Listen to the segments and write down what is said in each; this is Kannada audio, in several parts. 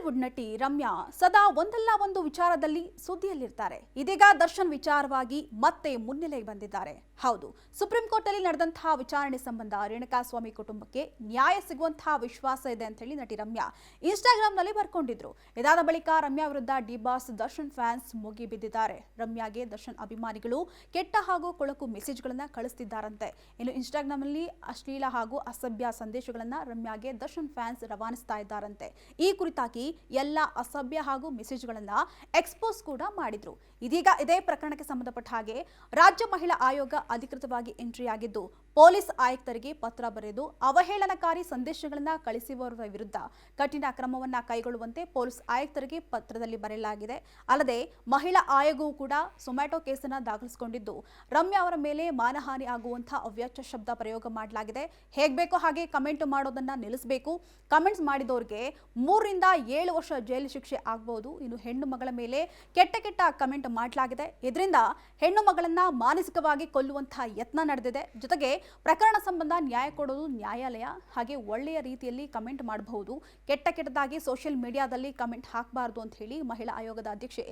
ಬಾಲಿವುಡ್ ನಟಿ ರಮ್ಯಾ ಸದಾ ಒಂದಲ್ಲ ಒಂದು ವಿಚಾರದಲ್ಲಿ ಸುದ್ದಿಯಲ್ಲಿರ್ತಾರೆ. ಇದೀಗ ದರ್ಶನ್ ವಿಚಾರವಾಗಿ ಮತ್ತೆ ಮುನ್ನೆಲೆಗೆ ಬಂದಿದ್ದಾರೆ. ಹೌದು, ಸುಪ್ರೀಂ ಕೋರ್ಟ್ ಅಲ್ಲಿ ನಡೆದಂತಹ ವಿಚಾರಣೆ ಸಂಬಂಧ ರೇಣುಕಾಸ್ವಾಮಿ ಕುಟುಂಬಕ್ಕೆ ನ್ಯಾಯ ಸಿಗುವಂತಹ ವಿಶ್ವಾಸ ಇದೆ ಅಂತ ಹೇಳಿ ನಟಿ ರಮ್ಯಾ ಇನ್ಸ್ಟಾಗ್ರಾಮ್ ನಲ್ಲಿ ಬರ್ಕೊಂಡಿದ್ರು. ಇದಾದ ಬಳಿಕ ರಮ್ಯಾ ವಿರುದ್ಧ ಡಿ ಬಾಸ್ ದರ್ಶನ್ ಫ್ಯಾನ್ಸ್ ಮುಗಿ ಬಿದ್ದಿದ್ದಾರೆ. ರಮ್ಯಾಗೆ ದರ್ಶನ್ ಅಭಿಮಾನಿಗಳು ಕೆಟ್ಟ ಹಾಗೂ ಕೊಳಕು ಮೆಸೇಜ್ಗಳನ್ನ ಕಳಿಸ್ತಿದ್ದಾರಂತೆ. ಇನ್ನು ಇನ್ಸ್ಟಾಗ್ರಾಮ್ ನಲ್ಲಿ ಅಶ್ಲೀಲ ಹಾಗೂ ಅಸಭ್ಯ ಸಂದೇಶಗಳನ್ನ ರಮ್ಯಾಗೆ ದರ್ಶನ್ ಫ್ಯಾನ್ಸ್ ರವಾನಿಸ್ತಾ ಇದ್ದಾರಂತೆ. ಈ ಕುರಿತಾಗಿ ಎಲ್ಲ ಅಸಭ್ಯ ಹಾಗೂ ಮೆಸೇಜ್ಗಳನ್ನ ಎಕ್ಸ್ಪೋಸ್ ಕೂಡ ಮಾಡಿದ್ರು. ಇದೀಗ ಇದೇ ಪ್ರಕರಣಕ್ಕೆ ಸಂಬಂಧಪಟ್ಟ ಹಾಗೆ ರಾಜ್ಯ ಮಹಿಳಾ ಆಯೋಗ ಅಧಿಕೃತವಾಗಿ ಎಂಟ್ರಿ ಆಗಿದ್ದು, ಪೊಲೀಸ್ ಆಯುಕ್ತರಿಗೆ ಪತ್ರ ಬರೆದು ಅವಹೇಳನಕಾರಿ ಸಂದೇಶಗಳನ್ನ ಕಳಿಸುವವರ ವಿರುದ್ಧ ಕಠಿಣ ಕ್ರಮವನ್ನ ಕೈಗೊಳ್ಳುವಂತೆ ಪೊಲೀಸ್ ಆಯುಕ್ತರಿಗೆ ಪತ್ರದಲ್ಲಿ ಬರೆಯಲಾಗಿದೆ. ಅಲ್ಲದೆ ಮಹಿಳಾ ಆಯೋಗವು ಕೂಡ ಸೊಮ್ಯಾಟೊ ಕೇಸನ್ನ ದಾಖಲಿಸಿಕೊಂಡಿದ್ದು, ರಮ್ಯಾ ಅವರ ಮೇಲೆ ಮಾನಹಾನಿ ಆಗುವಂತಹ ಅವ್ಯಾಚ್ಯ ಶಬ್ದ ಪ್ರಯೋಗ ಮಾಡಲಾಗಿದೆ. ಹೇಗ್ ಬೇಕೋ ಹಾಗೆ ಕಮೆಂಟ್ ಮಾಡೋದನ್ನ ನಿಲ್ಲಿಸಬೇಕು. ಕಮೆಂಟ್ಸ್ ಮಾಡಿದವರಿಗೆ 3 ರಿಂದ 7 ವರ್ಷ ಜೈಲು ಶಿಕ್ಷೆ ಆಗಬಹುದು. ಇನ್ನು ಹೆಣ್ಣು ಮಗಳ ಮೇಲೆ ಕೆಟ್ಟ ಕಮೆಂಟ್ ಮಾಡಲಾಗಿದೆ. ಇದರಿಂದ ಹೆಣ್ಣು ಮಗಳನ್ನ ಮಾನಸಿಕವಾಗಿ ಕೊಲ್ಲುವಂತಹ ಯತ್ನ ನಡೆದಿದೆ. ಜೊತೆಗೆ ಪ್ರಕರಣ ಸಂಬಂಧ ನ್ಯಾಯ ಕೊಡೋದು ನ್ಯಾಯಾಲಯ. ಹಾಗೆ ಒಳ್ಳೆಯ ರೀತಿಯಲ್ಲಿ ಕಮೆಂಟ್ ಮಾಡಬಹುದು, ಕೆಟ್ಟದಾಗಿ ಸೋಷಿಯಲ್ ಮೀಡಿಯಾದಲ್ಲಿ ಕಮೆಂಟ್ ಹಾಕಬಾರದು ಅಂತ ಹೇಳಿ ಮಹಿಳಾ ಆಯೋಗದ ಅಧ್ಯಕ್ಷೆ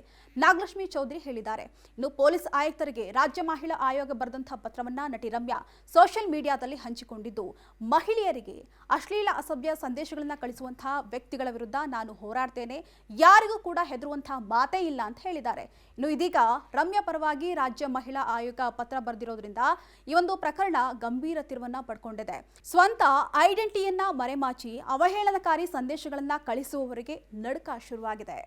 ನಾಗಲಕ್ಷ್ಮಿ ಚೌಧರಿ ಹೇಳಿದ್ದಾರೆ. ಇನ್ನು ಪೊಲೀಸ್ ಆಯುಕ್ತರಿಗೆ ರಾಜ್ಯ ಮಹಿಳಾ ಆಯೋಗ ಬರೆದಂತಹ ಪತ್ರವನ್ನ ನಟಿ ರಮ್ಯಾ ಸೋಷಿಯಲ್ ಮೀಡಿಯಾದಲ್ಲಿ ಹಂಚಿಕೊಂಡಿದ್ದು, ಮಹಿಳೆಯರಿಗೆ ಅಶ್ಲೀಲ ಅಸಭ್ಯ ಸಂದೇಶಗಳನ್ನ ಕಳಿಸುವಂತಹ ವ್ಯಕ್ತಿಗಳ ವಿರುದ್ಧ ನಾನು ಹೋರಾಡ್ತೇನೆ, ಯಾರಿಗೂ ಕೂಡ ಹೆದರುವಂತಹ ಮಾತೇ ಇಲ್ಲ ಅಂತ ಹೇಳಿದ್ದಾರೆ. ಇನ್ನು ಇದೀಗ ರಮ್ಯಾ ಪರವಾಗಿ ರಾಜ್ಯ ಮಹಿಳಾ ಆಯೋಗ ಪತ್ರ ಬರೆದಿರೋದ್ರಿಂದ ಈ ಒಂದು ಪ್ರಕರಣ ಗಂಭೀರ ತಿರುವನ್ನ ಪಡ್ಕೊಂಡಿದೆ. ಸ್ವಂತ ಐಡೆಂಟಿಟಿಯನ್ನ ಮರೆಮಾಚಿ ಅವಹೇಳನಕಾರಿ ಸಂದೇಶಗಳನ್ನ ಕಳಿಸುವವರಿಗೆ ನಡುಕ ಶುರುವಾಗಿದೆ.